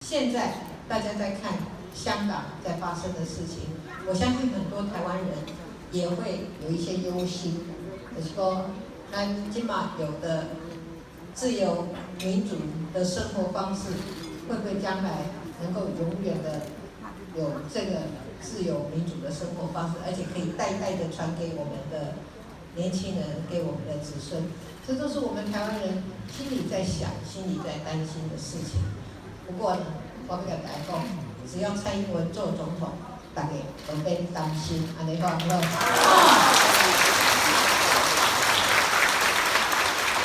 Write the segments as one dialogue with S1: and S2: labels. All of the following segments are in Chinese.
S1: 现在大家在看香港在发生的事情，我相信很多台湾人也会有一些忧心，就是说，那今嘛有的自由民主的生活方式，会不会将来能够永远的有这个自由民主的生活方式，而且可以代代的传给我们的年轻人，给我们的子孙，这都是我们台湾人心里在想、心里在担心的事情。不过呢，我要跟大家讲，只要蔡英文做总统，大家都别担心，安尼好不好？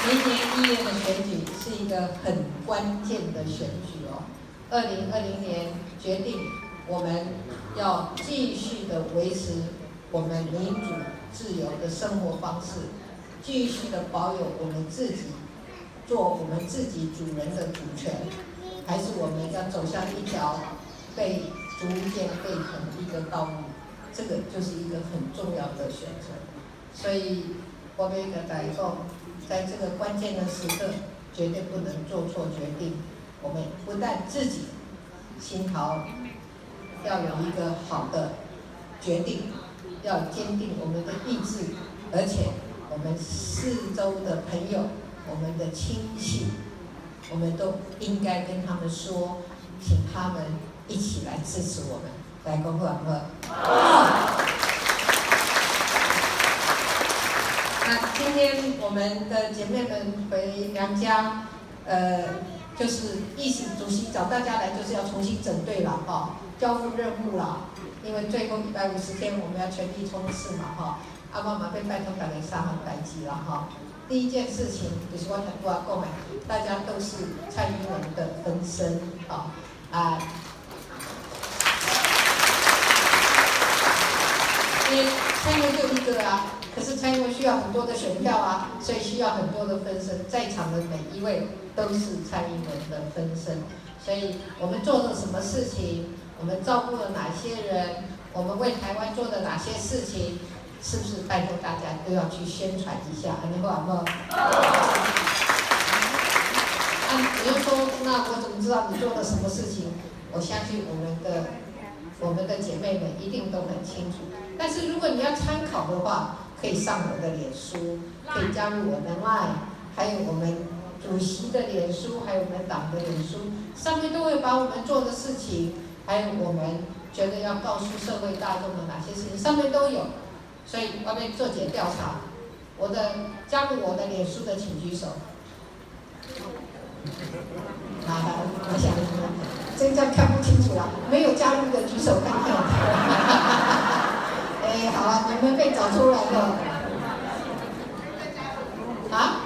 S1: 明年1月的选举是一个很关键的选举哦。2020年决定我们要继续的维持我们民主自由的生活方式，继续的保有我们自己做我们自己主人的主权，还是我们要走向一条被逐渐被统一的道路？这个就是一个很重要的选择。所以我们跟大家讲，在这个关键的时刻，绝对不能做错决定。我们不但自己心头要有一个好的决定，要坚定我们的意志，而且我们四周的朋友、我们的亲戚，我们都应该跟他们说，请他们一起来支持我们。来，恭贺好不好？那今天我们的姐妹们回娘家，就是意思主席找大家来，就是要重新整队了哈，交付任务了。因为最后150天我们要全力冲刺嘛哈，阿妈妈被拜托大家3项代志了哈。第一件事情就是我很多人讲的，大家都是蔡英文的分身啊，因为蔡英文就一个啊，可是蔡英文需要很多的选票啊，所以需要很多的分身，在场的每一位都是蔡英文的分身，所以我们做了什么事情，我们照顾了哪些人，我们为台湾做了哪些事情，是不是拜托大家都要去宣传一下？你好不好？你又说，那我怎么知道你做了什么事情？我相信我们的姐妹们一定都很清楚。但是如果你要参考的话，可以上我的脸书，可以加入我的 LINE， 还有我们主席的脸书，还有我们党的脸书，上面都会把我们做的事情，还有我们觉得要告诉社会大众的哪些事情，上面都有。所以我们做点调查，加入我的脸书的请举手。好，我想这样看不清楚了，没有加入的举手看看。好了，你们被找出来了。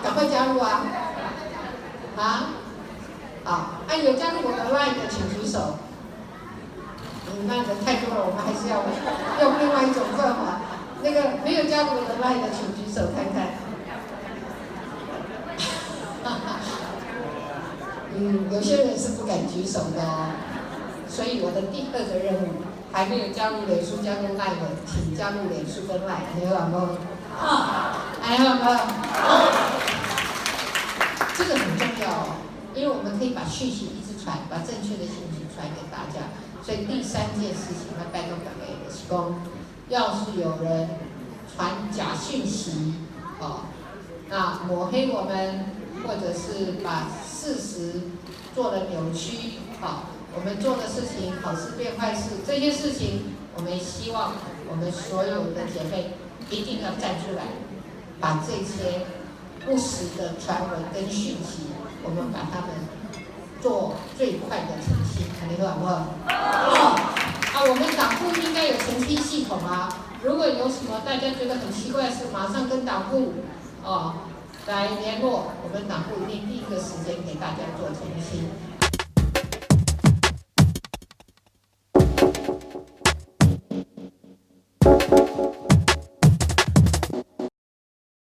S1: 赶快加入啊！有加入我的 LINE 的请举手。那人太多了，我们还是要用另外一种方法。那个没有加入我的 LINE 的请举手看看。有些人是不敢举手的哦。所以我的第2个任务，还没有加入脸书、加入 LINE 的，请加入脸书跟 LINE， 你有没有？这个很重要哦，因为我们可以把讯息一直传，把正确的信息传给大家。所以第3件事情，要拜托大家的是说，要是有人传假讯息，那抹黑我们，或者是把事实做了扭曲，我们做的事情好事变坏事，这些事情我们希望我们所有的姐妹一定要站出来，把这些不实的传闻跟讯息，我们把它们做最快的澄清，你说好不好？我们党部应该有澄清系统啊。如果有什么大家觉得很奇怪的事，马上跟党部来联络，我们党部一定第1个时间给大家做澄清。